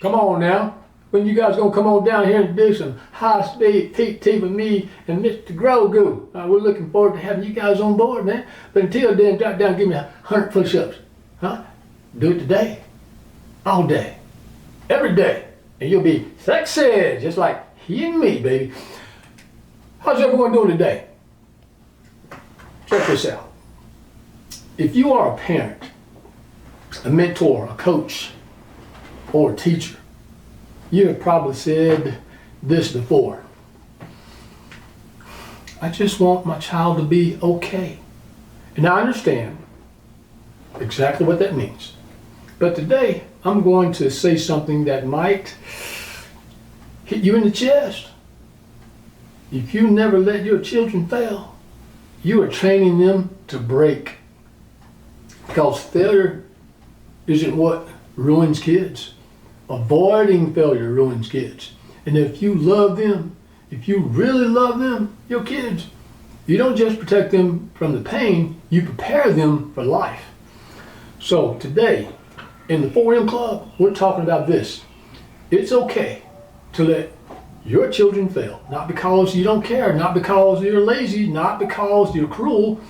Come on now. When you guys gonna come on down here and do some high-speed PT with me and Mr. Grogu? We're looking forward to having you guys on board, man. But until then, drop down and give me 100 push-ups. Huh? Do it today. All day. Every day. And you'll be sexy, just like he and me, baby. How's everyone doing today? Check this out. If you are a parent, a mentor, a coach, or a teacher, you have probably said this before. I just want my child to be okay. And I understand exactly what that means. But today, I'm going to say something that might hit you in the chest. If you never let your children fail, you are training them to break. Because failure isn't what ruins kids. Avoiding failure ruins kids. And if you love them, if you really love them, your kids, you don't just protect them from the pain, you prepare them for life. So today, in the 4M Club, we're talking about this. It's okay to let your children fail. Not because you don't care, not because you're lazy, not because you're cruel,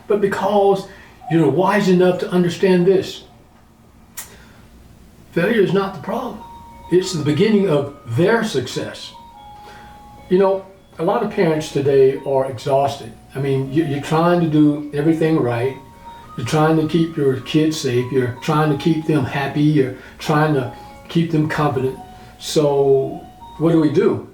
but because you're wise enough to understand this. Failure is not the problem. It's the beginning of their success. You know, a lot of parents today are exhausted. I mean, you're trying to do everything right. You're trying to keep your kids safe. You're trying to keep them happy. You're trying to keep them confident. So what do?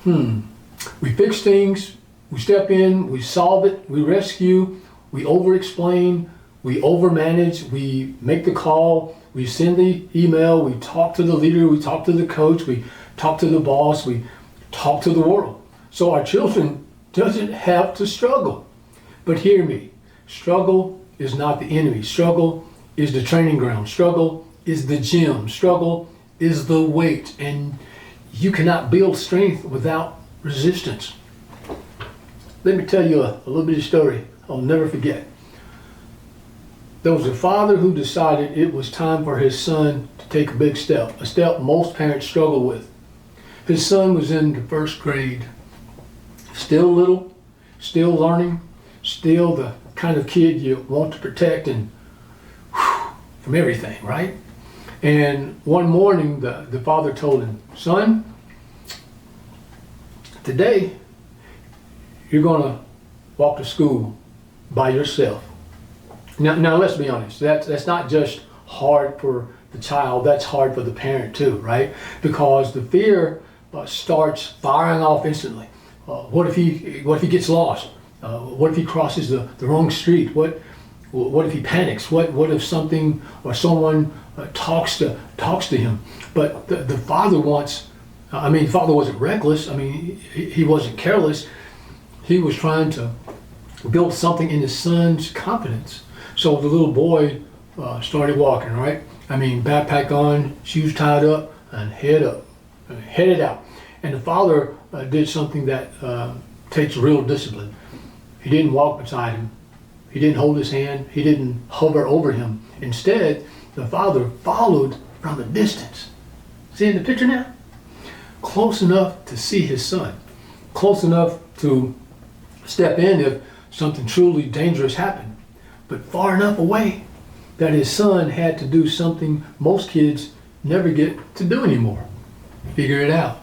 We fix things. We step in. We solve it. We rescue. We over-explain. We over-manage. We make the call. We send the email. We talk to the leader. We talk to the coach. We talk to the boss. We talk to the world. So our children doesn't have to struggle. But hear me. Struggle is not the enemy. Struggle is the training ground. Struggle is the gym. Struggle is the weight. And you cannot build strength without resistance. Let me tell you a little bit of story I'll never forget. There was a father who decided it was time for his son to take a big step, a step most parents struggle with. His son was in the first grade, still little, still learning, still the kind of kid you want to protect and from everything, right? And one morning the father told him, son, today you're going to walk to school by yourself. Now let's be honest, that's not just hard for the child, that's hard for the parent too, right? Because the fear starts firing off instantly. What if he gets lost? What if he crosses the wrong street? What if he panics? What if something or someone talks to him? But the father wants. The father wasn't reckless. He wasn't careless. He was trying to build something in his son's confidence. So the little boy started walking. Right? Backpack on, shoes tied up, and headed out. And the father did something that takes real discipline. He didn't walk beside him. He didn't hold his hand. He didn't hover over him. Instead, the father followed from a distance. See in the picture now? Close enough to see his son. Close enough to step in if something truly dangerous happened. But far enough away that his son had to do something most kids never get to do anymore. Figure it out.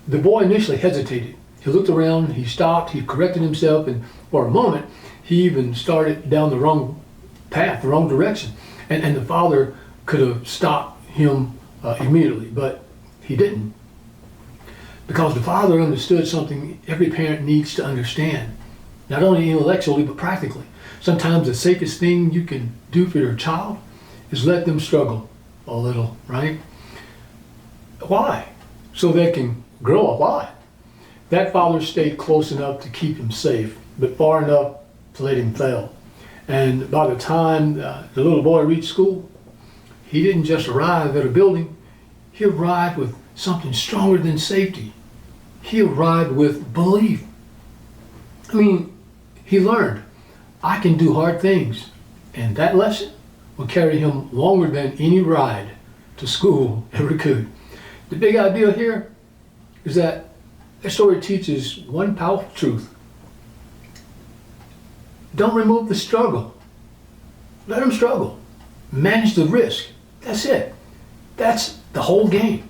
The boy initially hesitated. He looked around, he stopped, he corrected himself, and for a moment, he even started down the wrong path, the wrong direction. And the father could have stopped him immediately, but he didn't. Because the father understood something every parent needs to understand, not only intellectually, but practically. Sometimes the safest thing you can do for your child is let them struggle a little, right? Why? So they can grow a lot. That father stayed close enough to keep him safe, but far enough to let him fail. And by the time the little boy reached school, he didn't just arrive at a building, he arrived with something stronger than safety. He arrived with belief. He learned, I can do hard things. And that lesson will carry him longer than any ride to school ever could. The big idea here is that the story teaches one powerful truth. Don't remove the struggle. Let them struggle. Manage the risk. That's it. That's the whole game.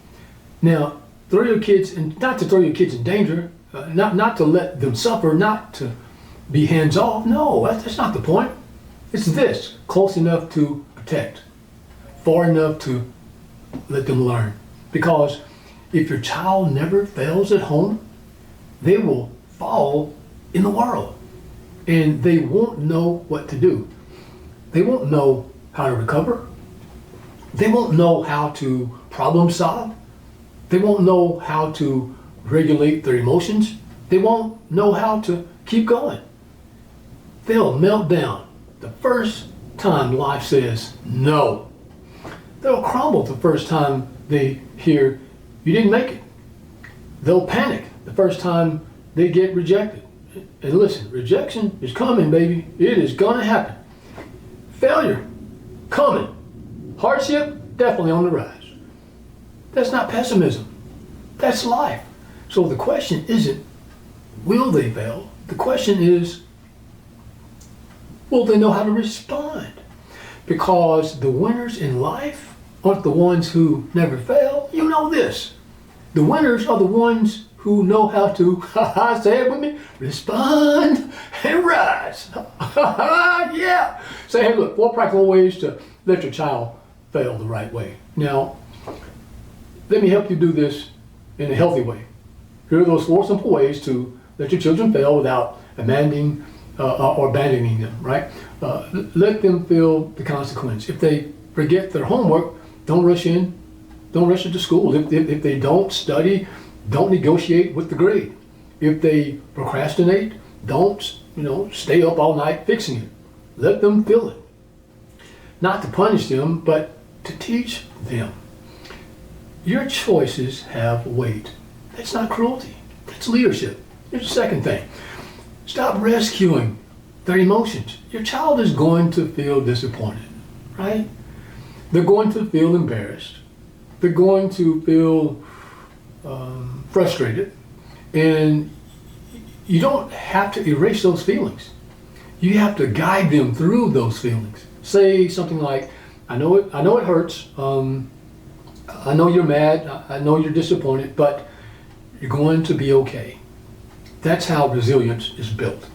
Now, throw your kids, and not to throw your kids in danger, not to let them suffer, not to be hands off. No, that's not the point. It's this, close enough to protect, far enough to let them learn. Because if your child never fails at home, they will fall in the world, and they won't know what to do. They won't know how to recover. They won't know how to problem solve. They won't know how to regulate their emotions. They won't know how to keep going. They'll melt down the first time life says no. They'll crumble the first time they hear you didn't make it. They'll panic the first time they get rejected. And listen, rejection is coming, baby. It is gonna happen. Failure, coming. Hardship, definitely on the rise. That's not pessimism. That's life. So the question isn't, will they fail? The question is, will they know how to respond? Because the winners in life aren't the ones who never fail. You know this. The winners are the ones who know how to, say it with me, respond and rise. Yeah. Say, hey, look, 4 practical ways to let your child fail the right way. Now, let me help you do this in a healthy way. Here are those 4 simple ways to let your children fail without abandoning them, right? Let them feel the consequence. If they forget their homework, don't rush in. Don't rush into school. If they don't study, don't negotiate with the grade. If they procrastinate, don't stay up all night fixing it. Let them feel it. Not to punish them, but to teach them. Your choices have weight. That's not cruelty. That's leadership. Here's the second thing. Stop rescuing their emotions. Your child is going to feel disappointed, right? They're going to feel embarrassed. They're going to feel frustrated. And you don't have to erase those feelings. You have to guide them through those feelings. Say something like, I know it hurts. I know you're mad. I know you're disappointed, but you're going to be okay. That's how resilience is built.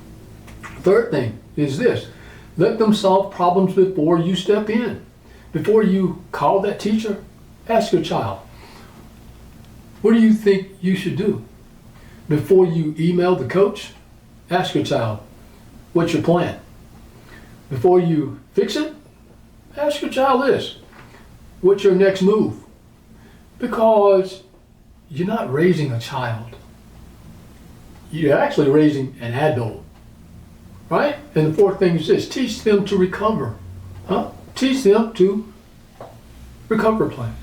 Third thing is this. Let them solve problems before you step in. Before you call that teacher, ask your child, what do you think you should do? Before you email the coach, ask your child, what's your plan? Before you fix it, ask your child this, what's your next move? Because you're not raising a child. You're actually raising an adult, right? And the fourth thing is this, teach them to recover. Teach them to recover plan.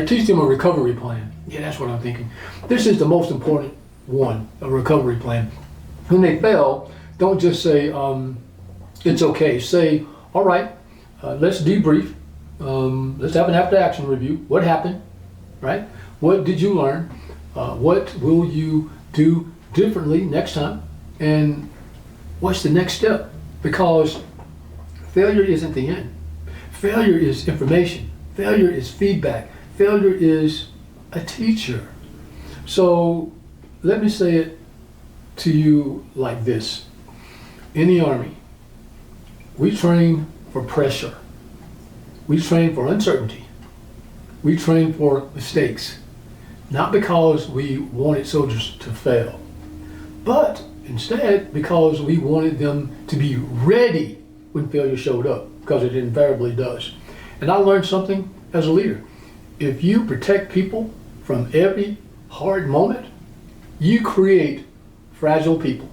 Teach them a recovery plan. Yeah, that's what I'm thinking. This is the most important one, a recovery plan. When they fail, don't just say, it's okay. Say, all right, let's debrief. Let's have an after action review. What happened, right? What did you learn? What will you do differently next time? And what's the next step? Because failure isn't the end. Failure is information. Failure is feedback. Failure is a teacher. So let me say it to you like this. In the Army, we train for pressure. We train for uncertainty. We train for mistakes. Not because we wanted soldiers to fail, but instead because we wanted them to be ready when failure showed up, because it invariably does. And I learned something as a leader. If you protect people from every hard moment, you create fragile people.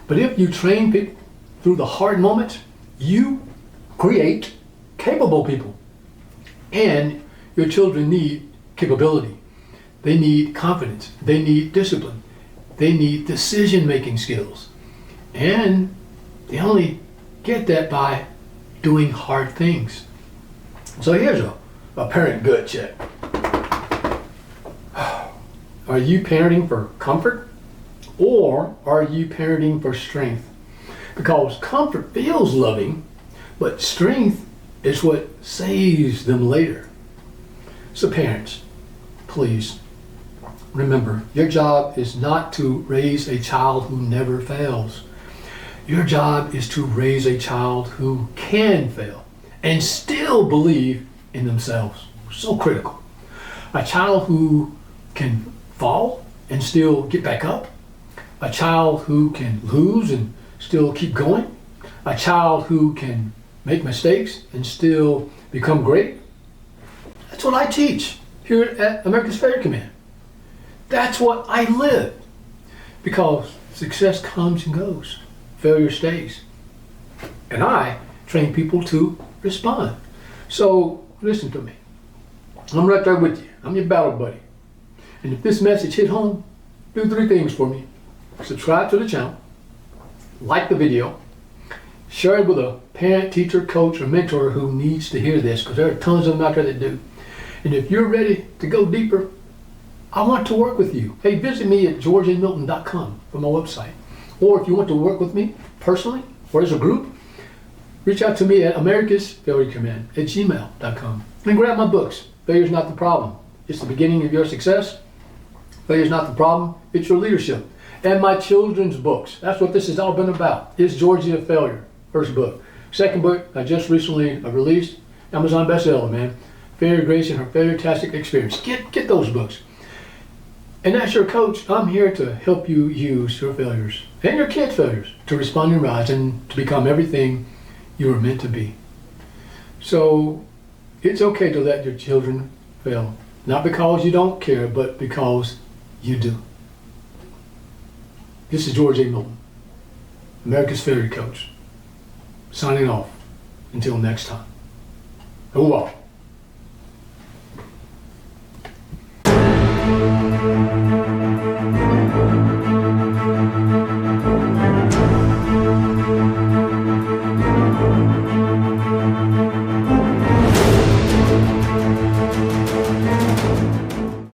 But if you train people through the hard moments, you create capable people. And your children need capability. They need confidence. They need discipline. They need decision-making skills. And they only get that by doing hard things. So here's a a parent gut check. Are you parenting for comfort, or are you parenting for strength? Because comfort feels loving, but strength is what saves them later. So parents, please remember, your job is not to raise a child who never fails. Your job is to raise a child who can fail and still believe in themselves. So critical. A child who can fall and still get back up. A child who can lose and still keep going. A child who can make mistakes and still become great. That's what I teach here at America's Failure Command. That's what I live. Because success comes and goes. Failure stays. And I train people to respond. So listen to me. I'm right there with you. I'm your battle buddy. And if this message hit home, do 3 things for me. Subscribe to the channel, like the video, share it with a parent, teacher, coach, or mentor who needs to hear this, because there are tons of them out there that do. And if you're ready to go deeper, I want to work with you. Hey, visit me at georgiamilton.com for my website. Or if you want to work with me personally or as a group, reach out to me at americasfailurecommand@gmail.com. And grab my books. Failure's not the problem. It's the beginning of your success. Failure's not the problem. It's your leadership. And my children's books. That's what this has all been about. It's Georgie A Failure. First book. Second book I just recently released. Amazon bestseller, man. Failure, Grace, and Her FailureTastic Experience. Get those books. And as your coach, I'm here to help you use your failures and your kids' failures to respond and rise and to become everything you were meant to be. So it's okay to let your children fail. Not because you don't care, but because you do. This is George A. Milton, America's Failure Coach, signing off until next time. Au revoir.